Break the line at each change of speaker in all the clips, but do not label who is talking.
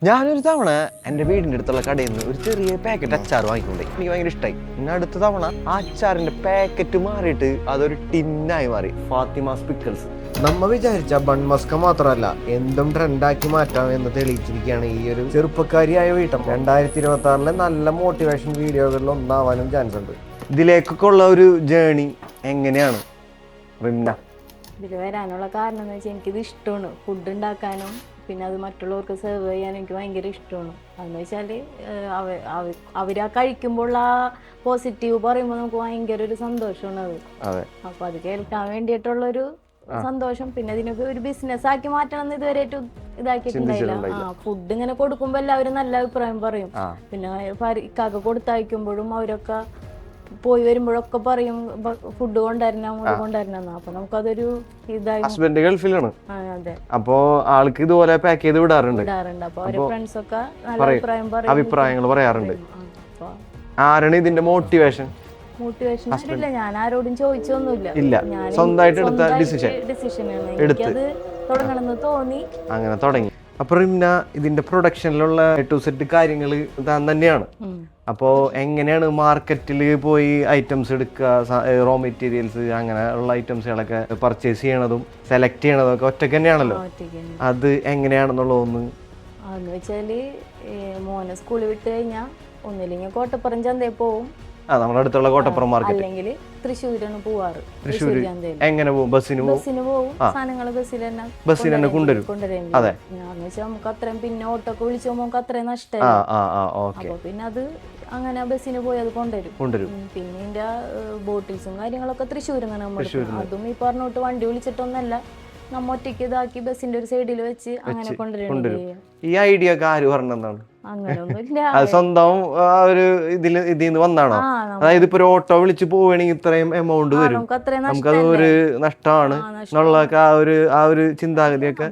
ഞാനൊരു തവണ എൻ്റെ വീടിൻ്റെ അടുത്തുള്ള കടയിൽ നിന്ന് ഒരു ചെറിയ പാക്കറ്റ് അച്ചാർ വാങ്ങിക്കൊണ്ടേ എനിക്ക് ഭയങ്കര ഇഷ്ടമായി. പിന്നെ അടുത്ത തവണ ആ അച്ചാറിൻ്റെ പാക്കറ്റ് മാറിയിട്ട് അതൊരു ടിന്നായി മാറി. ഫാത്തിമാസ് പിക്കിൾസ്.
നമ്മ വിചാരിച്ച ബൺമസ്ക മാത്രമല്ല എന്തും ട്രെൻഡാക്കി മാറ്റാം എന്ന് തെളിയിച്ചിരിക്കുകയാണ് ഈ ഒരു ചെറുപ്പക്കാരിയായ വീട്ടമ്മ. 2026 നല്ല മോട്ടിവേഷൻ വീഡിയോകളിൽ ഒന്നാവാനും ചാൻസ് ഉണ്ട്.
ഇതിലേക്കൊക്കെ ഉള്ള ഒരു ജേണി എങ്ങനെയാണ് റിംന?
ഇതിൽ വരാനുള്ള കാരണം എന്ന് വെച്ചാൽ എനിക്കിത് ഇഷ്ടമാണ്. ഫുഡ് ഉണ്ടാക്കാനും പിന്നെ അത് മറ്റുള്ളവർക്ക് സെർവ് ചെയ്യാനും എനിക്ക് ഭയങ്കര ഇഷ്ടമാണ്. അതെന്ന് വെച്ചാൽ അവരാ കഴിക്കുമ്പോൾ ആ പോസിറ്റീവ് പറയുമ്പോൾ നമുക്ക് ഭയങ്കര ഒരു സന്തോഷമാണ് അത്. അപ്പോൾ അത് കേൾക്കാൻ വേണ്ടിയിട്ടുള്ളൊരു സന്തോഷം. പിന്നെ ഇതിനൊക്കെ ഒരു ബിസിനസ് ആക്കി മാറ്റണം എന്ന് ഇതുവരെ ഇതാക്കിയിട്ടുണ്ടായില്ല. ഫുഡ് ഇങ്ങനെ കൊടുക്കുമ്പോൾ എല്ലാവരും നല്ല അഭിപ്രായം പറയും. പിന്നെ ഇക്കാക്ക് കൊടുത്തയക്കുമ്പോഴും അവരൊക്കെ പോയി വരുമ്പോഴൊക്കെ പറയും ഫുഡ് കൊണ്ടുവരണം അത് കൊണ്ടുവരണം. അപ്പൊ നമുക്കതൊരു ഇതായി.
ഹസ്ബൻഡ് ഗൾഫിലാണ്.
അതെ.
അപ്പോ ആൾക്ക് ഇതുപോലെ പാക്ക് ചെയ്ത് വിടാറുണ്ട്.
അപ്പൊ അവരുടെ ഫ്രണ്ട്സ് ഒക്കെ നല്ല
അഭിപ്രായങ്ങൾ പറയാറുണ്ട്. ആരാണ് ഇതിന്റെ മോട്ടിവേഷൻ?
ആരില്ല, ഞാൻ ആരോടും ചോദിച്ചൊന്നുമില്ല.
സ്വന്തമായിട്ട് എടുത്ത
ഡിസിഷനാണ്. എനിക്കത് തുടങ്ങണമെന്ന് തോന്നി,
അങ്ങനെ തുടങ്ങി. അപ്പൊ റിംന ഇതിന്റെ പ്രൊഡക്ഷനിലുള്ള ടു സെറ്റ് കാര്യങ്ങൾ താൻ തന്നെയാണ്. അപ്പോ എങ്ങനെയാണ് മാർക്കറ്റിൽ പോയി ഐറ്റംസ് എടുക്കുക, റോ മെറ്റീരിയൽസ് അങ്ങനെ ഉള്ള ഐറ്റംസുകളൊക്കെ പർച്ചേസ് ചെയ്യണതും സെലക്ട് ചെയ്യണതും ഒക്കെ ഒറ്റയ്ക്ക് തന്നെയാണല്ലോ. അത് എങ്ങനെയാണെന്നുള്ളതൊന്ന്
വെച്ചാല് മോനെ സ്കൂളിൽ വിട്ട് കഴിഞ്ഞാൽ ഒന്നില്ലെങ്കിൽ കോട്ടപ്പുറം ചന്തയിൽ പോവും,
നമ്മുടെ അടുത്തുള്ള കോട്ടപ്പുറം മാർക്കറ്റ്,
അല്ലെങ്കിൽ തൃശ്ശൂരാണ് പോവാറ്.
തൃശ്ശൂർ എങ്ങനെ പോകും? ബസ്സിന്
പോകും. സാധനങ്ങൾ ബസ്സിൽ തന്നെ കൊണ്ടുവരും.
അതെ.
ഞാന്ന് വെച്ചാൽ നമുക്ക് അത്രയും പിന്നെ ഓട്ടോ ഒക്കെ വിളിച്ചു പോകുമ്പോൾ നമുക്ക് അത്രയും നഷ്ടമായി. അപ്പൊ പിന്നെ അത് അങ്ങനെ ബസ്സിന് പോയി അത് കൊണ്ടുവരും. പിന്നെ ഇതിന്റെ ബോട്ടിൽസും കാര്യങ്ങളൊക്കെ തൃശ്ശൂർ അതും ഈ പറഞ്ഞോട്ട് വണ്ടി വിളിച്ചിട്ടൊന്നല്ല, നമ്മ ഒറ്റയ്ക്ക് ഇതാക്കി ബസ്സിന്റെ ഒരു സൈഡിൽ വെച്ച് അങ്ങനെ കൊണ്ടുവരും.
ഈ ഐഡിയ ഒക്കെ ആര് പറഞ്ഞതാണ്?
അങ്ങനെയൊന്നുമില്ല,
അത് സ്വന്തം ഒരു ഇതിന്ന് വന്നാണോ? അതായത് ഇപ്പൊ ഒരു ഓട്ടോ വിളിച്ച് പോവുകയാണെങ്കിൽ ഇത്രയും എമൗണ്ട് വരും, നമുക്കത് ഒരു നഷ്ടമാണ് എന്നുള്ള ആ ഒരു ചിന്താഗതിയൊക്കെ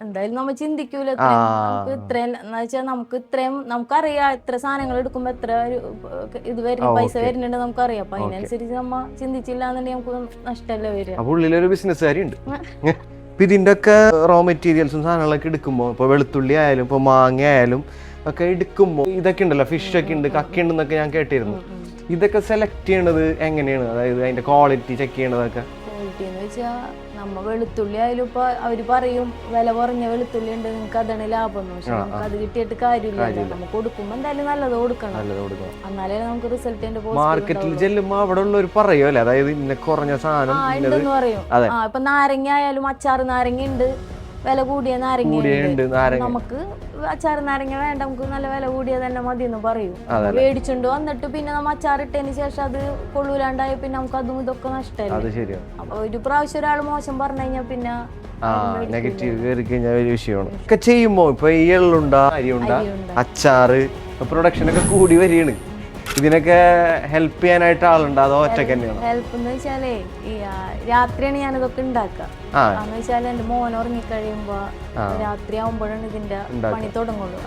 എന്തായാലും നമ്മൾ ചിന്തിക്കൂല. ഇത്രയും വെച്ചാൽ നമുക്ക് ഇത്രയും നമുക്കറിയാം എത്ര സാധനങ്ങൾ എടുക്കുമ്പോ എത്ര ഇത് വരുന്ന പൈസ വരുന്നുണ്ട് നമുക്കറിയാം. അപ്പൊ അതിനനുസരിച്ച് നമ്മ ചിന്തിച്ചില്ല എന്നുണ്ടെങ്കിൽ നമുക്ക് നഷ്ടമല്ലേ വരിക.
അപ്പൊ ഉള്ളിലൊരു ബിസിനസ്സുകാരി ഉണ്ട്. ഇപ്പൊ ഇതിന്റെ ഒക്കെ റോ മെറ്റീരിയൽസും സാധനങ്ങളൊക്കെ എടുക്കുമ്പോ ഇപ്പൊ വെളുത്തുള്ളി ആയാലും ഇപ്പൊ മാങ്ങ ആയാലും ഒക്കെ എടുക്കുമ്പോൾ ഇതൊക്കെ ഉണ്ടല്ലോ, ഫിഷ് ഒക്കെ ഉണ്ട്, കക്ക ഉണ്ടെന്നൊക്കെ ഞാൻ കേട്ടിരുന്നു. ഇതൊക്കെ സെലക്ട് ചെയ്യണത് എങ്ങനെയാണ്? അതായത് അതിന്റെ ക്വാളിറ്റി ചെക്ക് ചെയ്യണതൊക്കെ?
ക്വാളിറ്റി എന്ന് വെച്ചാൽ നമ്മ വെളുത്തുള്ളി ആയാലും ഇപ്പൊ അവര് പറയും വില കുറഞ്ഞ വെളുത്തുള്ളി ഉണ്ട്, നിങ്ങൾക്ക് അതാണ് ലാഭം. പക്ഷെ നമുക്ക് അത് കിട്ടിയിട്ട് കാര്യമില്ല. നമുക്ക് കൊടുക്കുമ്പോ എന്തായാലും നല്ലത് കൊടുക്കണം, എന്നാലേ നമുക്ക് റിസൾട്ട്.
മാർക്കറ്റിൽ ചെല്ലുമ്പോ അവിടെ ഉള്ളവർ പറയുമല്ലേ, അതായത് ഇന്ന കുറഞ്ഞ സാധനം
ഉണ്ടെന്ന് പറയും. ഇപ്പൊ നാരങ്ങ ആയാലും അച്ചാറ് നാരങ്ങ ഉണ്ട്, വില കൂടിയ നാരങ്ങ. നമുക്ക് അച്ചാർ നാരങ്ങ വേണ്ട, നമുക്ക് നല്ല വില കൂടിയ തന്നെ മതി എന്ന് പറയും. മേടിച്ചുകൊണ്ട് വന്നിട്ട് പിന്നെ നമ്മ അച്ചാറിട്ടതിന് ശേഷം അത് കൊള്ളൂലാണ്ടായി പിന്നെ നമുക്ക് അതും ഇതൊക്കെ നഷ്ടമല്ലേ. അപ്പൊ ഒരു പ്രാവശ്യം ഒരാൾ മോശം പറഞ്ഞു കഴിഞ്ഞാൽ പിന്നെ
നെഗറ്റീവ് കയറി കഴിഞ്ഞാൽ വലിയ വിഷയമാണ്. ഒക്കെ ചെയ്യുമ്പോ ഇപ്പൊ ഈ എള്ളുണ്ട, അരിയുണ്ട, അച്ചാറ് പ്രൊഡക്ഷനൊക്കെ കൂടി വരികയാണ്. ഇതിനൊക്കെ ഹെൽപ്പ് ചെയ്യാനായിട്ട് ആളുണ്ട്, അതോ ഒറ്റയ്ക്ക് തന്നെയാണ്?
ഹെൽപ്പ് എന്ന് വെച്ചാലേ രാത്രിയാണ് ഞാനിതൊക്കെ ഉണ്ടാക്കുക. എന്ന് വെച്ചാൽ എന്റെ മോൻ ഉറങ്ങിക്കഴിയുമ്പോ രാത്രി ആവുമ്പോഴാണ് ഇതിന്റെ പണി തുടങ്ങുള്ളൂ.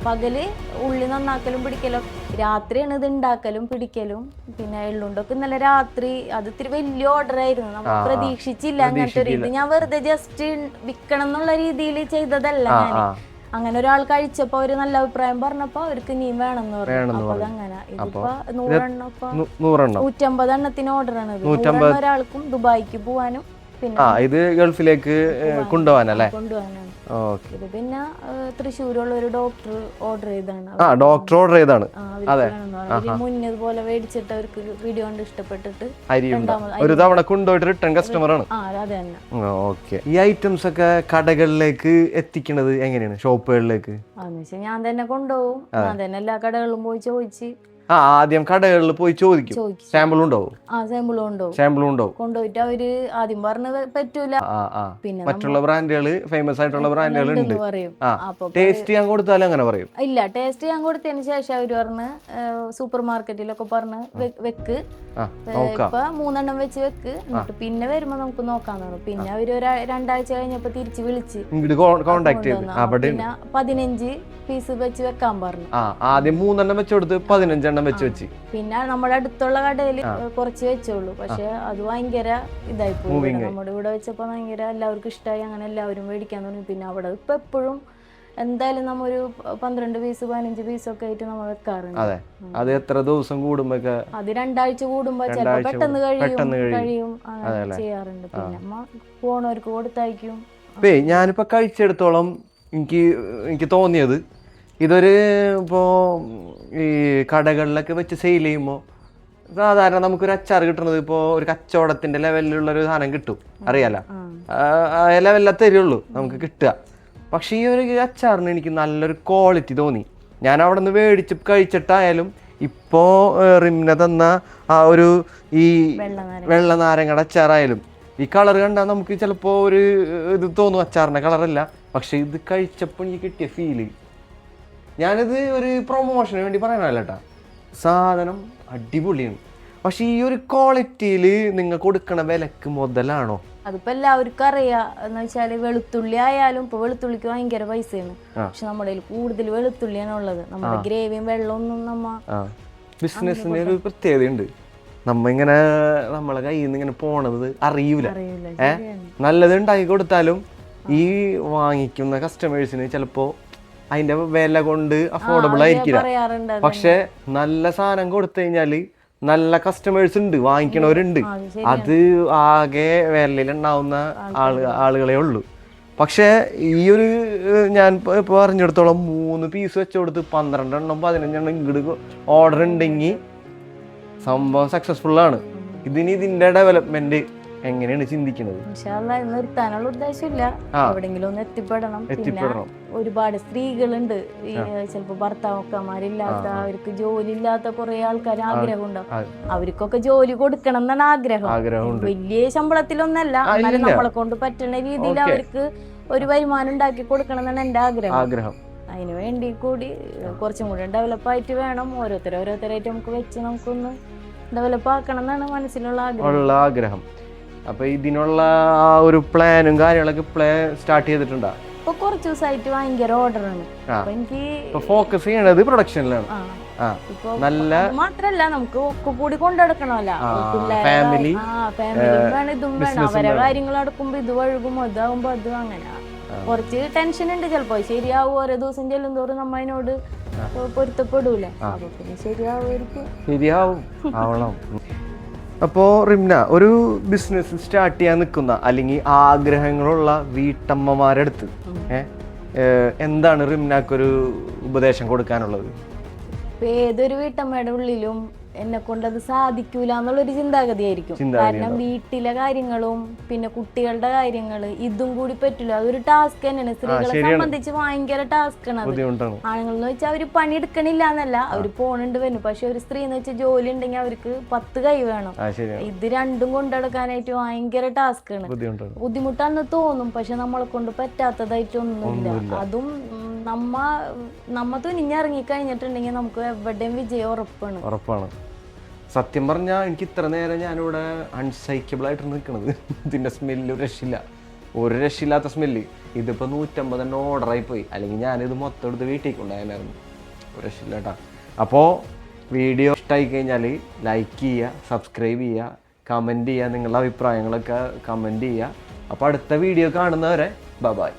പകല് ഉള്ളി നന്നാക്കലും പിടിക്കലും, രാത്രിയാണ് ഇത് ഉണ്ടാക്കലും പിടിക്കലും. പിന്നെ എള്ളുണ്ടൊക്കെ ഇന്നലെ രാത്രി അത് ഇത്തിരി വലിയ ഓർഡർ ആയിരുന്നു, നമുക്ക് പ്രതീക്ഷിച്ചില്ല അങ്ങനത്തെ ഒരു ഇത്. ഞാൻ വെറുതെ ജസ്റ്റ് വിൽക്കണം എന്നുള്ള രീതിയിൽ ചെയ്തതല്ല. ഞാൻ അങ്ങനെ ഒരാൾ കഴിച്ചപ്പോ അവര് നല്ല അഭിപ്രായം പറഞ്ഞപ്പോ അവർക്ക് നീ വേണമെന്ന് പറഞ്ഞു. അതങ്ങനെ ഇതിപ്പോ 150 എണ്ണത്തിന് ഓർഡർ ആണ്. 150 ഒരാൾക്കും ദുബായിക്ക് പോവാനും പിന്നെ
ഇത് ഗൾഫിലേക്ക് കൊണ്ടുപോകാനല്ലേ?
കൊണ്ടുപോകാനാണ്. ഇത് പിന്നെ തൃശ്ശൂരുള്ള ഒരു ഡോക്ടർ ഓർഡർ ചെയ്താണ്.
ഡോക്ടർ ഓർഡർ ചെയ്താണ്.
മുന്നേ ഇതുപോലെ മേടിച്ചിട്ട് അവർക്ക് വീഡിയോ കൊണ്ട് ഇഷ്ടപ്പെട്ടിട്ട്
ഒരു തവണ കൊണ്ടുപോയിട്ട് റിട്ടേൺ കസ്റ്റമർ ആണ്.
അത് തന്നെ.
ഓക്കെ. ഈ ഐറ്റംസ് ഒക്കെ കടകളിലേക്ക് എത്തിക്കണത് എങ്ങനെയാണ്? ഷോപ്പുകളിലേക്ക്
അതെന്ന് വെച്ചാൽ ഞാൻ തന്നെ കൊണ്ടുപോകും. ഞാൻ തന്നെ എല്ലാ കടകളിലും പോയി ചോദിച്ച്
ആദ്യം കടകളിൽ പോയി ചോദിക്കും. സാമ്പിൾ ഉണ്ടാവും. സാമ്പിൾ ഉണ്ടാവും.
കൊണ്ടുപോയിട്ട് അവര് ആദ്യം പറഞ്ഞത് പറ്റൂല,
പിന്നെ മറ്റുള്ള ബ്രാൻഡുകൾ, ഫേമസ് ആയിട്ടുള്ള ബ്രാൻഡുകൾ ഉണ്ട്, ടേസ്റ്റ് ചെയ്യാൻ കൊടുത്താലും അങ്ങനെ പറയും.
ഇല്ല, ടേസ്റ്റ് ചെയ്യാൻ കൊടുത്തതിന് ശേഷം അവര് പറഞ്ഞ് സൂപ്പർ മാർക്കറ്റിലൊക്കെ പറഞ്ഞ് വെക്ക്, ഇപ്പൊ 3 എണ്ണം വെച്ച് വെക്ക്, എന്നിട്ട് പിന്നെ വരുമ്പോ നമുക്ക് നോക്കാന്ന് പറഞ്ഞു. പിന്നെ അവര് 2 ആഴ്ച കഴിഞ്ഞപ്പോ തിരിച്ച് വിളിച്ച്
കോണ്ടാക്ട് ചെയ്തു.
പിന്നെ 15 പീസ് വെച്ച് വെക്കാൻ പറഞ്ഞു.
ആദ്യം 3 എണ്ണം വെച്ച് കൊടുത്ത് 15 എണ്ണം വെച്ച് വെച്ച്.
പിന്നെ നമ്മുടെ അടുത്തുള്ള കടയിൽ കുറച്ച് വെച്ചോളൂ, പക്ഷെ അത് ഭയങ്കര ഇതായി പോയി. നമ്മുടെ ഇവിടെ വെച്ചപ്പോ ഭയങ്കര എല്ലാവർക്കും ഇഷ്ടമായി, അങ്ങനെ എല്ലാവരും മേടിക്കാൻ തുടങ്ങി. പിന്നെ അവിടെ ഇപ്പൊ എപ്പോഴും എന്തായാലും നമ്മ ഒരു 12 പീസ് 15 പീസൊക്കെ ആയിട്ട് നമ്മൾ വെക്കാറുണ്ട്.
അതെ, അത് എത്ര ദിവസം കൂടുമ്പോഴൊക്കെ?
അത് 2 ആഴ്ച കൂടുമ്പോ ചിലപ്പോ പെട്ടെന്ന് കഴിയും അങ്ങനെ ചെയ്യാറുണ്ട്. പിന്നെ അമ്മ പോണവർക്ക് കൊടുത്തയക്കും.
ഞാനിപ്പോ കഴിച്ചെടുത്തോളം എനിക്ക് തോന്നിയത് ഇതൊരു ഇപ്പോൾ ഈ കടകളിലൊക്കെ വെച്ച് സെയിൽ ചെയ്യുമ്പോൾ സാധാരണ നമുക്കൊരു അച്ചാർ കിട്ടുന്നത് ഇപ്പോൾ ഒരു കച്ചവടത്തിന്റെ ലെവലിലുള്ള ഒരു സാധനം കിട്ടും, അറിയാലോ, ആ ലെവലിലേ തരുള്ളൂ നമുക്ക് കിട്ടുക. പക്ഷെ ഈ ഒരു അച്ചാറിന് എനിക്ക് നല്ലൊരു ക്വാളിറ്റി തോന്നി. ഞാൻ അവിടെ നിന്ന് മേടിച്ച് കഴിച്ചിട്ടായാലും ഇപ്പോൾ റിംന തന്ന ആ ഒരു ഈ വെള്ള നാരങ്ങയുടെ അച്ചാറായാലും ഈ കളർ കണ്ടാൽ നമുക്ക് ചിലപ്പോൾ ഒരു ഇത് തോന്നും, അച്ചാറിൻ്റെ കളറല്ല. പക്ഷെ ഇത് കഴിച്ചപ്പോൾ എനിക്ക് കിട്ടിയ ഫീല്, ഞാനിത് ഒരു പ്രൊമോഷന് വേണ്ടി പറയാനല്ല കേട്ടോ, സാധനം അടിപൊളിയാണ്. പക്ഷെ ഈ ഒരു ക്വാളിറ്റിയിൽ നിങ്ങൾ കൊടുക്കണ വിലക്ക് മുതലാണോ?
അതിപ്പോ എല്ലാവർക്കും അറിയാം. എന്ന് വെച്ചാല് വെളുത്തുള്ളി ആയാലും ഇപ്പൊ വെളുത്തുള്ളിക്ക് ഭയങ്കര പൈസയാണ്. പക്ഷെ നമ്മുടെ കയ്യിൽ കൂടുതൽ വെളുത്തുള്ളിയാണ് ഉള്ളത്. നമ്മുടെ ഗ്രേവിയും വെള്ളമൊന്നും
ബിസിനസ്സിന് ഒരു പ്രത്യേകതയുണ്ട്. നമ്മളിങ്ങനെ നമ്മളെ കയ്യിൽ നിന്ന് ഇങ്ങനെ പോണത് അറിയൂല. നല്ലത് ഉണ്ടാക്കി കൊടുത്താലും ഈ വാങ്ങിക്കുന്ന കസ്റ്റമേഴ്സിന് ചിലപ്പോ അതിന്റെ വില കൊണ്ട് അഫോർഡബിൾ ആയിരിക്കില്ല. പക്ഷെ നല്ല സാധനം കൊടുത്തു കഴിഞ്ഞാല് നല്ല കസ്റ്റമേഴ്സ് ഉണ്ട്, വാങ്ങിക്കണവരുണ്ട്. അത് ആകെ വിലയിലുണ്ടാവുന്ന ആളുകളെ ഉള്ളൂ. പക്ഷെ ഈ ഒരു ഞാൻ ഇപ്പൊ പറഞ്ഞിടത്തോളം 3 പീസ് വെച്ച് കൊടുത്ത് 12 എണ്ണം 15 എണ്ണം ഇങ്ങോട്ട് ഓർഡർ ഉണ്ടെങ്കിൽ സംഭവം സക്സസ്ഫുൾ ആണ്. ഇതിന്റെ ഡെവലപ്മെന്റ് എങ്ങനെയാണ് ചിന്തിക്കുന്നത്?
നിർത്താനുള്ള ഉദ്ദേശമില്ല, എവിടെങ്കിലും ഒന്ന് എത്തിപ്പെടണം. പിന്നെ ഒരുപാട് സ്ത്രീകളുണ്ട്, ഈ ചിലപ്പോ ഭർത്താക്കന്മാരില്ലാത്ത, അവർക്ക് ജോലി ഇല്ലാത്ത കുറെ ആൾക്കാർ ആഗ്രഹം ഉണ്ടാവും. അവർക്കൊക്കെ ജോലി കൊടുക്കണം എന്നാണ് ആഗ്രഹം. വലിയ ശമ്പളത്തിലൊന്നല്ല, എന്നാലും നമ്മളെ കൊണ്ട് പറ്റുന്ന രീതിയിൽ അവർക്ക് ഒരു വരുമാനം ഉണ്ടാക്കി കൊടുക്കണം എന്നാണ് എന്റെ ആഗ്രഹം. അതിനു വേണ്ടി കൂടി കുറച്ചും കൂടി ഡെവലപ്പായിട്ട് വേണം. ഓരോരുത്തരായിട്ട് നമുക്ക് വെച്ച് നമുക്കൊന്ന് ഡെവലപ്പ് ആക്കണം എന്നാണ് മനസ്സിലുള്ള
ആഗ്രഹം. അപ്പൊ ഇതിനുള്ള ആ ഒരു പ്ലാനും കാര്യങ്ങളൊക്കെ സ്റ്റാർട്ട് ചെയ്തിട്ടുണ്ടോ?
ഇപ്പൊ കുറച്ച് ദിവസമായിട്ട് ഭയങ്കര ഓർഡറാണ്. അപ്പൊ എനിക്ക്
ഫോക്കസ് ചെയ്യണത് പ്രൊഡക്ഷനിലാണ്. നല്ല
മാത്രല്ല നമുക്ക് ഒക്കെ കൂടി കൊണ്ടെടുക്കണമല്ലോ, ഫാമിലി വേണം, ഇതും വേണം. അവരെ കാര്യങ്ങൾ നടക്കുമ്പോ ഇത് വഴുകും, അതാവുമ്പോ അത് അങ്ങനെ കുറച്ച് ടെൻഷൻ ഉണ്ട്. ചിലപ്പോ ശരിയാവും, ഓരോ ദിവസം ചെല്ലുന്തോറും നമ്മ അതിനോട് പൊരുത്തപ്പെടൂല. അപ്പൊ പിന്നെ ശരിയാവും ആവണം.
അപ്പോൾ റിംന, ഒരു ബിസിനസ് സ്റ്റാർട്ട് ചെയ്യാൻ നിൽക്കുന്ന അല്ലെങ്കിൽ ആഗ്രഹങ്ങളുള്ള വീട്ടമ്മമാരുടെ അടുത്ത് എന്താണ് റിംനക്കൊരു ഉപദേശം കൊടുക്കാനുള്ളത്?
ഏതൊരു വീട്ടമ്മയുടെ ഉള്ളിലും എന്നെ കൊണ്ടത് സാധിക്കൂല എന്നുള്ളൊരു ചിന്താഗതിയായിരിക്കും. കാരണം വീട്ടിലെ കാര്യങ്ങളും പിന്നെ കുട്ടികളുടെ കാര്യങ്ങള് ഇതും കൂടി പറ്റില്ല. അതൊരു ടാസ്ക് തന്നെയാണ്. സ്ത്രീകളെ സംബന്ധിച്ച് ഭയങ്കര ടാസ്ക് ആണ് അത്. ആണുങ്ങളെന്ന് വെച്ചാൽ അവര് പണിയെടുക്കണില്ല എന്നല്ല, അവര് പോണുണ്ട് വരുന്നു. പക്ഷെ ഒരു സ്ത്രീ എന്ന് വെച്ചാൽ ജോലി ഉണ്ടെങ്കിൽ അവർക്ക് 10 കൈ വേണം. ഇത് രണ്ടും കൊണ്ടെടുക്കാനായിട്ട് ഭയങ്കര ടാസ്ക് ആണ്. ബുദ്ധിമുട്ടാണെന്ന് തോന്നും, പക്ഷെ നമ്മളെ കൊണ്ട് പറ്റാത്തതായിട്ടൊന്നുമില്ല. അതും നമ്മ തുനിഞ്ഞിറങ്ങി കഴിഞ്ഞിട്ടുണ്ടെങ്കിൽ നമുക്ക് എവിടെയും വിജയം
ഉറപ്പാണ്. സത്യം പറഞ്ഞാൽ എനിക്ക് ഇത്ര നേരം ഞാനിവിടെ അൺസൈക്കബിൾ ആയിട്ട് നിൽക്കണത്. ഇതിൻ്റെ സ്മെല്ല് ഒരു രക്ഷയില്ലാത്ത സ്മെല്ല്. ഇതിപ്പോൾ 150 എണ്ണം ഓർഡറായി പോയി, അല്ലെങ്കിൽ ഞാനിത് മൊത്തം എടുത്ത് വീട്ടിൽ കൊണ്ടുപോയായിരുന്നു. ഒരു രക്ഷയില്ല കേട്ടോ. അപ്പോൾ വീഡിയോ ഇഷ്ടമായി കഴിഞ്ഞാൽ ലൈക്ക് ചെയ്യുക, സബ്സ്ക്രൈബ് ചെയ്യുക, കമൻറ്റ് ചെയ്യുക, നിങ്ങളുടെ അഭിപ്രായങ്ങളൊക്കെ കമൻറ്റ് ചെയ്യുക. അപ്പോൾ അടുത്ത വീഡിയോ കാണുന്നവരെ ബൈ.